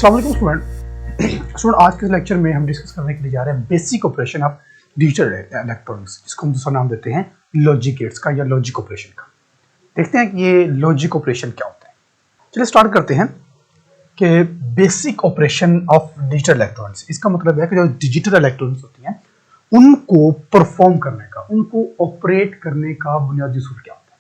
अस्सलाम वालेकुम स्टूडेंट। आज के लेक्चर में हम डिस्कस करने के लिए जा रहे हैं basic operation of digital electronics, जिसको हम दूसरा नाम देते हैं लॉजिक गेट्स का या लॉजिक ऑपरेशन का। देखते हैं कि ये लॉजिक ऑपरेशन क्या होता है। चलिए स्टार्ट करते हैं कि basic operation of digital electronics, इसका मतलब है कि जो डिजिटल इलेक्ट्रॉनिक्स होती हैं उनको परफॉर्म करने का, उनको ऑपरेट करने का बुनियादी उसूल क्या होता है।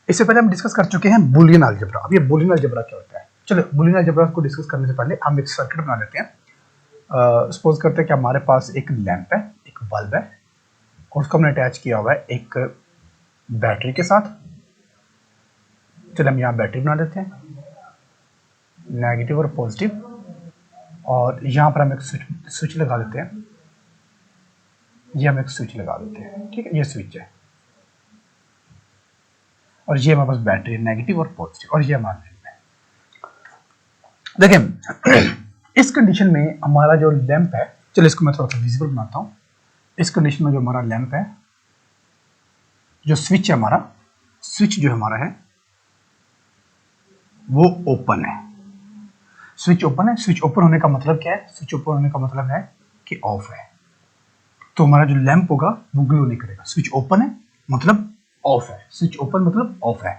इससे पहले हम डिस्कस कर चुके हैं बुलियन अलजेब्रा। अब ये बुलियन अलजेब्रा क्या होता है, चलो बुलियन अलजेब्रा को डिस्कस करने से पहले हम एक सर्किट बना लेते हैं। सपोज करते हैं कि हमारे पास एक लैंप है, एक बल्ब है और उसको हमने अटैच किया हुआ है एक बैटरी के साथ। चलो हम यहाँ बैटरी बना लेते हैं, नेगेटिव और पॉजिटिव, और यहाँ पर हम एक स्विच लगा देते हैं। ये हम एक स्विच लगा देते हैं, ठीक है, ये स्विच है और ये हमारे पास बैटरी है, नेगेटिव और पॉजिटिव, और ये हमारा देखें इस कंडीशन में हमारा जो लैंप है, चलो इसको मैं थोड़ा सा विजिबल बनाता हूं। इस कंडीशन में जो हमारा लैंप है, जो स्विच है हमारा, स्विच जो हमारा है वो ओपन है। स्विच ओपन है। स्विच ओपन होने का मतलब क्या है? स्विच ओपन होने का मतलब है कि ऑफ है, तो हमारा जो लैंप होगा वो ग्लो नहीं करेगा। स्विच ओपन है मतलब ऑफ है, स्विच ओपन मतलब ऑफ है।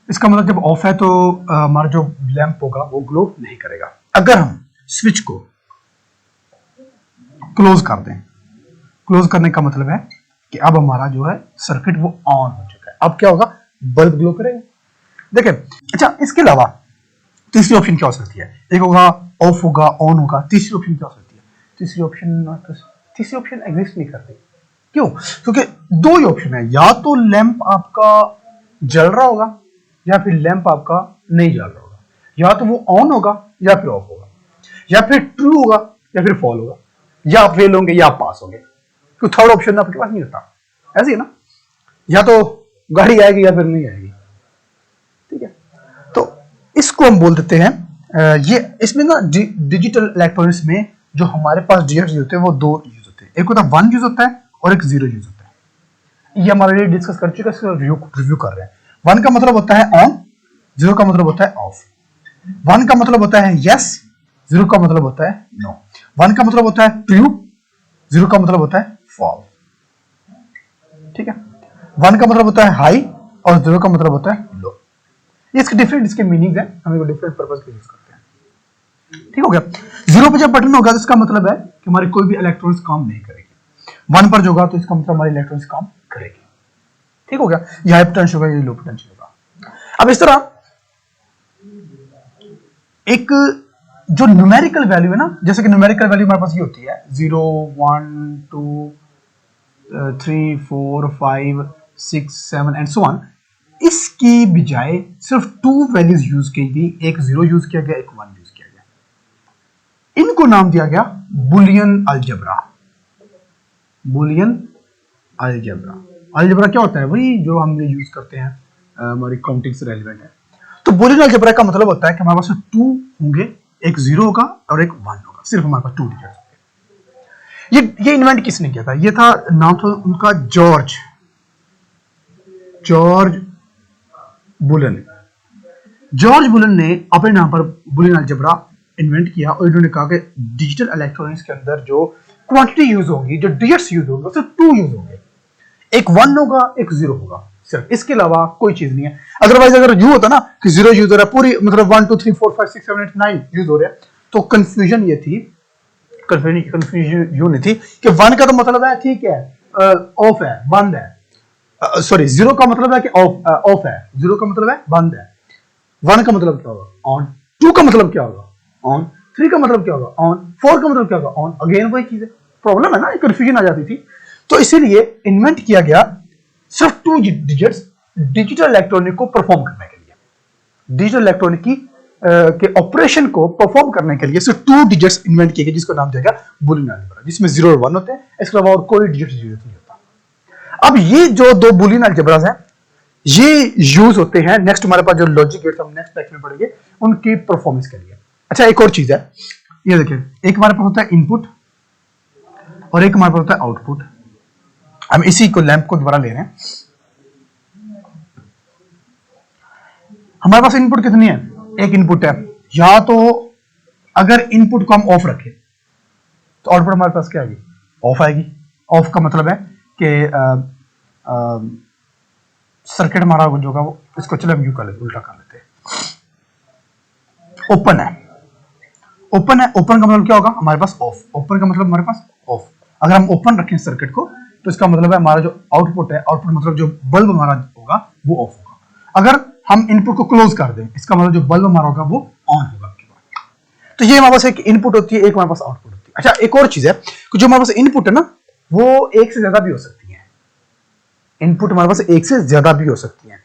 इसका मतलब जब ऑफ है तो हमारा जो लैंप होगा वो ग्लो नहीं करेगा। अगर हम स्विच को क्लोज कर दें, क्लोज करने का मतलब है कि अब हमारा जो है सर्किट वो ऑन हो चुका है। अब क्या होगा? बल्ब ग्लो करेगा। देखिए, अच्छा इसके अलावा तीसरी ऑप्शन क्या हो सकती है? एक होगा ऑफ होगा, ऑन होगा। तीसरी ऑप्शन क्या हो सकती है? तीसरी ऑप्शन एग्जिस्ट नहीं करती। क्यों? क्योंकि दो ही ऑप्शन है, या तो लैंप आपका जल रहा होगा या फिर लैंप आपका नहीं जल रहा होगा। या तो वो ऑन होगा या फिर ऑफ होगा, या फिर ट्रू होगा या फिर फॉल होगा, या आप फेल होंगे या आप पास होंगे। तो थर्ड ऑप्शन आपके पास नहीं होता। ऐसे ही ना, या तो गाड़ी आएगी या फिर नहीं आएगी, ठीक है। तो इसको हम बोल देते हैं ये इसमें ना डिजिटल इलेक्ट्रॉनिक्स में जो हमारे पास डिजिट्स होते हैं वो दो यूज होते हैं। एक होता है 1 यूज होता है और एक 0 यूज होता है। ये हमारे लिए डिस्कस कर चुके हैं, इसका रिव्यू कर रहे हैं। 1 का मतलब होता है ऑन, 0 का मतलब होता है ऑफ। 1 का मतलब होता है यस, 0 का मतलब होता है नो। 1 का मतलब होता है ट्रू, 0 का मतलब होता है फॉल्स, ठीक है। 1 का मतलब होता है हाई और 0 का मतलब होता है लो। इसके डिफरेंट इसके मीनिंग्स हैं, हम इसको डिफरेंट पर्पस के यूज करते हैं, ठीक हो गया। 0 पे जब बटन होगा तो इसका मतलब है कि हमारी कोई भी इलेक्ट्रॉनिक्स काम नहीं करेगी। 1 पर जो होगा तो इसका मतलब हमारी इलेक्ट्रॉनिक्स काम करेगी, ठीक हो गया। ये हाई पोटेंशियल होगा, ये लो पोटेंशियल होगा। अब इस तरह एक जो न्यूमेरिकल वैल्यू है ना, जैसे कि न्यूमेरिकल वैल्यू हमारे पास ये होती है 0 1 2 3 4 5 6 7 एंड सो ऑन। इसकी बजाय सिर्फ 2 वैल्यूज यूज की गई, एक 0 यूज किया गया, एक 1 यूज किया गया। इनको नाम दिया गया Boolean algebra. Boolean algebra. Algebra क्या होता है? वही जो हम यूज करते हैं हमारी काउंटिंग से रेलेवेंट है। तो बुलियन अलजेब्रा का मतलब होता है कि हमारे पास 2 होंगे, एक 0 होगा और एक 1 होगा। सिर्फ हमारे पास 2 डिजिट्स होंगे। ये इन्वेंट किसने किया था? ये था, नाम था उनका जॉर्ज बुलियन। जॉर्ज बुलियन ने अपने नाम पर बुलियन अलजेब्रा इन्वेंट किया और इन्होंने कहा कि डिजिटल इलेक्ट्रॉनिक्स के अंदर जो क्वांटिटी यूज होगी, जो डिजिट्स यूज होंगे, सिर्फ 2 यूज होंगे, एक 1 होगा, एक 0 होगा, सिर्फ। इसके अलावा कोई चीज नहीं है। अदरवाइज अगर यू होता ना कि 0 यूज हो रहा है, पूरी मतलब 1 2 3 4 5 6 7 8 9 यूज हो रहा है, तो कंफ्यूजन ये थी, कंफ्यूजन यूं नहीं थी कि 1 का तो मतलब है ठीक है ऑफ है, बंद है। सॉरी, 0 का मतलब है कि ऑफ है, 0 का मतलब है बंद है। 1 का मतलब क्या होगा? ऑन। 2 का मतलब क्या होगा? ऑन। 3 का मतलब क्या होगा? ऑन। 4 का मतलब क्या होगा? ऑन। अगेन वही चीज है। प्रॉब्लम है ना, कंफ्यूजन आ जाती थी। तो इसीलिए इन्वेंट किया गया सिर्फ 2 डिजिट्स डिजिटल इलेक्ट्रॉनिक को परफॉर्म करने के लिए। डिजिटल इलेक्ट्रॉनिक की के ऑपरेशन को परफॉर्म करने के लिए सिर्फ 2 डिजिट्स इन्वेंट किए गए, जिसको नाम दिया गया बुलियन अलजेब्रा, जिसमें 0 और 1 होते हैं। इसके अलावा और कोई डिजिट नहीं होता। अब ये जो 2 बुलियन अलजेब्रास हैं, ये यूज होते हैं नेक्स्ट हमारे पास जो लॉजिक गेट्स हम नेक्स्ट लेक्चर में पढ़ेंगे उनकी परफॉर्मेंस के लिए। अच्छा, एक और चीज है, ये देखिए, एक हमारे पास होता है इनपुट और एक हमारे पास होता है आउटपुट। हम इसी को लैंप को दोबारा ले रहे हैं। हमारे पास इनपुट कितनी है? एक इनपुट है, या तो अगर इनपुट को हम ऑफ रखें तो आउटपुट हमारे पास क्या आएगी? ऑफ आएगी। ऑफ का मतलब है कि सर्किट हमारा जो होगा वो, इसको चलो हम यूं कर लेते, उल्टा कर लेते हैं। ओपन है, ओपन है, ओपन का मतलब क्या होगा? हमारे पास ऑफ। ओपन का मतलब हमारे पास ऑफ। अगर हम ओपन रखें सर्किट को तो इसका मतलब है हमारा जो आउटपुट है, आउटपुट मतलब जो बल्ब हमारा होगा वो ऑफ होगा। अगर हम इनपुट को क्लोज कर दें, इसका मतलब जो बल्ब हमारा होगा वो ऑन होगा। तो ये हमारे पास एक इनपुट होती है, एक हमारे पास आउटपुट होती है। अच्छा, एक और चीज है कि जो हमारे पास इनपुट है ना, वो एक से ज्यादा भी हो सकती है। इनपुट हमारे पास एक से ज्यादा भी हो सकती है।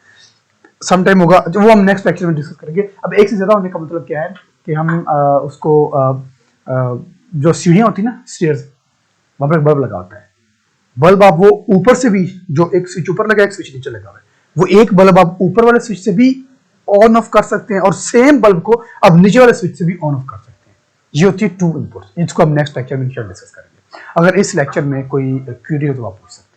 समटाइम होगा, जो वो हम नेक्स्ट लेक्चर में डिस्कस करेंगे। अब एक से ज्यादा होने का मतलब क्या है कि हम उसको जो सीढ़ियां होती है ना, स्टेयर्स, वहां पर एक बल्ब लगा होता है। बल्ब आप वो ऊपर से भी, जो एक स्विच ऊपर लगा है, एक स्विच नीचे लगा हुआ है, वो एक बल्ब आप ऊपर वाले स्विच से भी ऑन ऑफ कर सकते हैं और सेम बल्ब को अब नीचे वाले स्विच से भी ऑन ऑफ कर सकते हैं। ये होती है टू इनपुट्स। इसको हम नेक्स्ट लेक्चर में डिस्कस करेंगे। अगर इस लेक्चर में कोई क्वेरी हो तो आप पूछ सकते हैं।